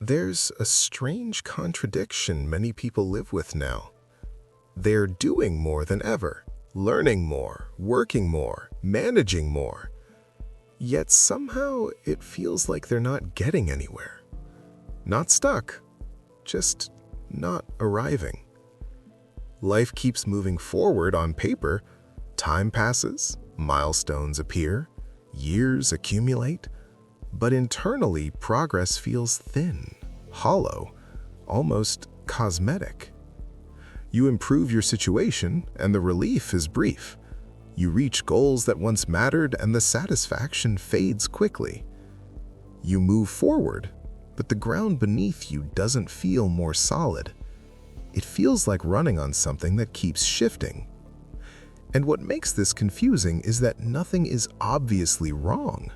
There's a strange contradiction many people live with now. They're doing more than ever, learning more, working more, managing more. Yet somehow it feels like they're not getting anywhere. Not stuck, just not arriving. Life keeps moving forward on paper. Time passes, milestones appear, years accumulate, but internally progress feels thin, hollow, almost cosmetic. You improve your situation and the relief is brief. You reach goals that once mattered and the satisfaction fades quickly. You move forward, but the ground beneath you doesn't feel more solid. It feels like running on something that keeps shifting. And what makes this confusing is that nothing is obviously wrong.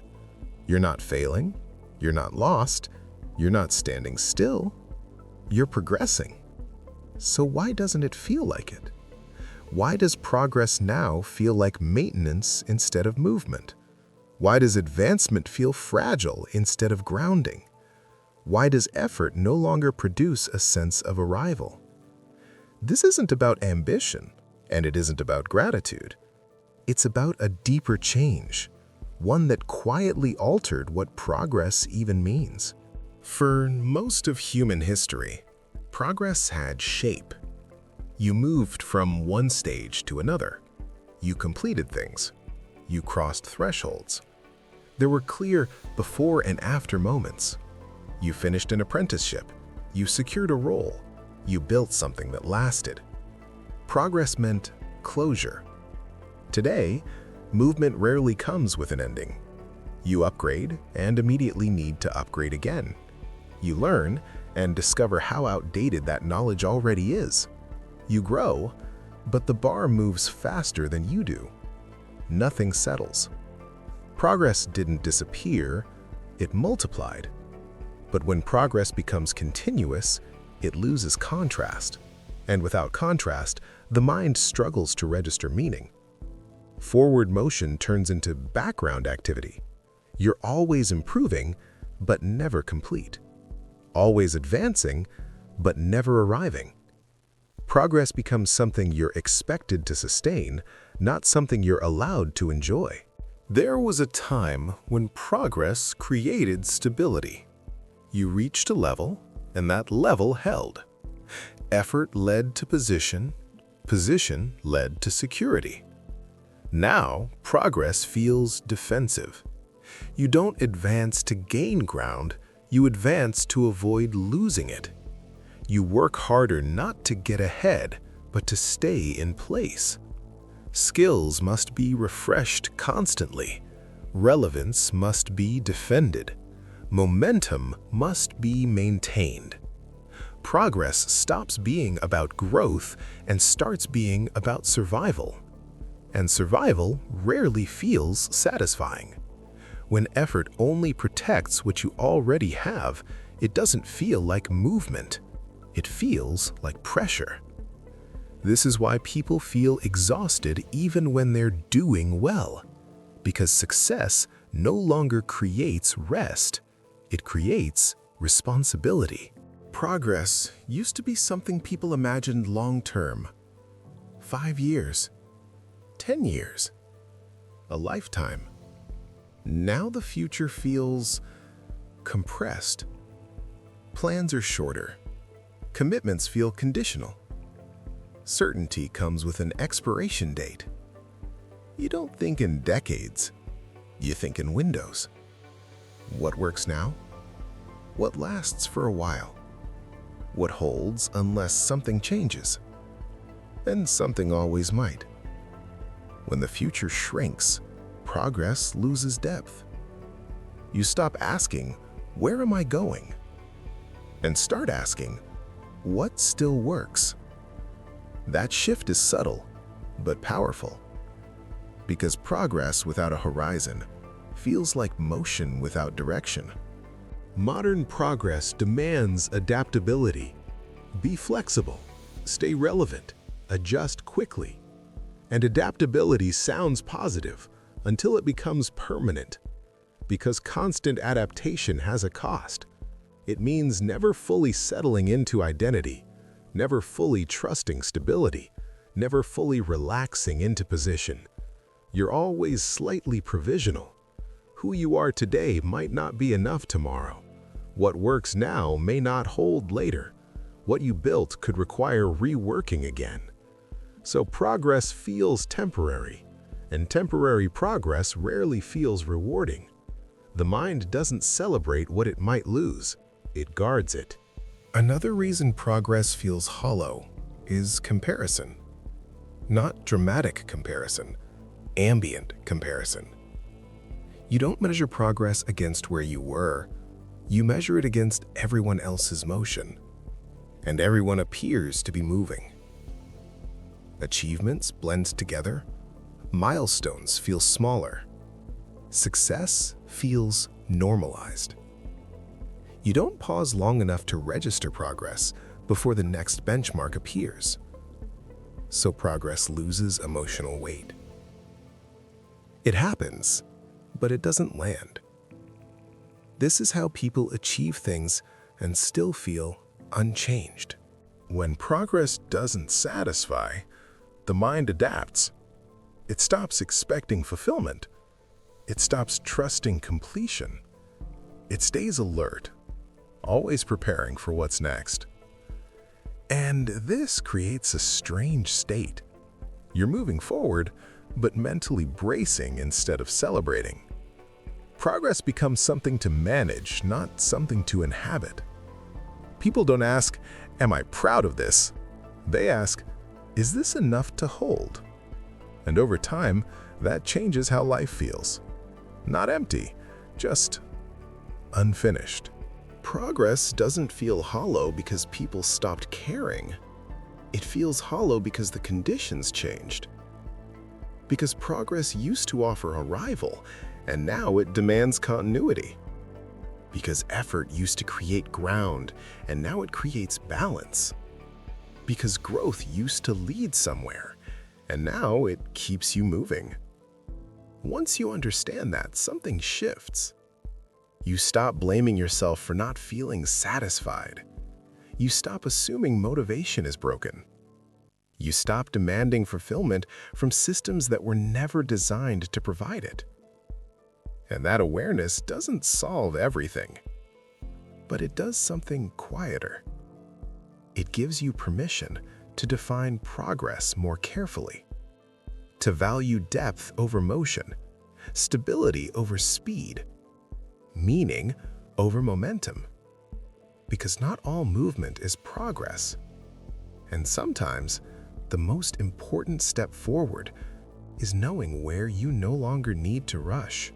You're not failing, you're not lost, you're not standing still, you're progressing. So why doesn't it feel like it? Why does progress now feel like maintenance instead of movement? Why does advancement feel fragile instead of grounding? Why does effort no longer produce a sense of arrival? This isn't about ambition, and it isn't about gratitude. It's about a deeper change, one that quietly altered what progress even means. For most of human history, progress had shape. You moved from one stage to another. You completed things. You crossed thresholds. There were clear before and after moments. You finished an apprenticeship. You secured a role. You built something that lasted. Progress meant closure. Today, movement rarely comes with an ending. You upgrade and immediately need to upgrade again. You learn and discover how outdated that knowledge already is. You grow, but the bar moves faster than you do. Nothing settles. Progress didn't disappear, it multiplied. But when progress becomes continuous, it loses contrast. And without contrast, the mind struggles to register meaning. Forward motion turns into background activity. You're always improving, but never complete. Always advancing, but never arriving. Progress becomes something you're expected to sustain, not something you're allowed to enjoy. There was a time when progress created stability. You reached a level, and that level held. Effort led to position, position led to security. Now, progress feels defensive. You don't advance to gain ground, you advance to avoid losing it. You work harder not to get ahead, but to stay in place. Skills must be refreshed constantly. Relevance must be defended. Momentum must be maintained. Progress stops being about growth and starts being about survival. And survival rarely feels satisfying. When effort only protects what you already have, it doesn't feel like movement. It feels like pressure. This is why people feel exhausted even when they're doing well. Because success no longer creates rest, it creates responsibility. Progress used to be something people imagined long-term. 5 years, 10 years, a lifetime. Now the future feels compressed. Plans are shorter. Commitments feel conditional. Certainty comes with an expiration date. You don't think in decades, you think in windows. What works now? What lasts for a while? What holds unless something changes? And something always might. When the future shrinks, progress loses depth. You stop asking, "Where am I going?" and start asking, "What still works?" That shift is subtle, but powerful. Because progress without a horizon feels like motion without direction. Modern progress demands adaptability. Be flexible, stay relevant, adjust quickly. And adaptability sounds positive until it becomes permanent, because constant adaptation has a cost. It means never fully settling into identity, never fully trusting stability, never fully relaxing into position. You're always slightly provisional. Who you are today might not be enough tomorrow. What works now may not hold later. What you built could require reworking again. So progress feels temporary, and temporary progress rarely feels rewarding. The mind doesn't celebrate what it might lose, it guards it. Another reason progress feels hollow is comparison. Not dramatic comparison, ambient comparison. You don't measure progress against where you were, you measure it against everyone else's motion. And everyone appears to be moving. Achievements blend together, milestones feel smaller, success feels normalized. You don't pause long enough to register progress before the next benchmark appears. So progress loses emotional weight. It happens, but it doesn't land. This is how people achieve things and still feel unchanged. When progress doesn't satisfy, the mind adapts. It stops expecting fulfillment. It stops trusting completion. It stays alert, always preparing for what's next. And this creates a strange state. You're moving forward, but mentally bracing instead of celebrating. Progress becomes something to manage, not something to inhabit. People don't ask, "Am I proud of this?" They ask, "Is this enough to hold?" And over time, that changes how life feels. Not empty, just unfinished. Progress doesn't feel hollow because people stopped caring. It feels hollow because the conditions changed. Because progress used to offer arrival, and now it demands continuity. Because effort used to create ground, and now it creates balance. Because growth used to lead somewhere, and now it keeps you moving. Once you understand that, something shifts. You stop blaming yourself for not feeling satisfied. You stop assuming motivation is broken. You stop demanding fulfillment from systems that were never designed to provide it. And that awareness doesn't solve everything, but it does something quieter. It gives you permission to define progress more carefully, to value depth over motion, stability over speed, meaning over momentum. Because not all movement is progress. And sometimes, the most important step forward is knowing where you no longer need to rush.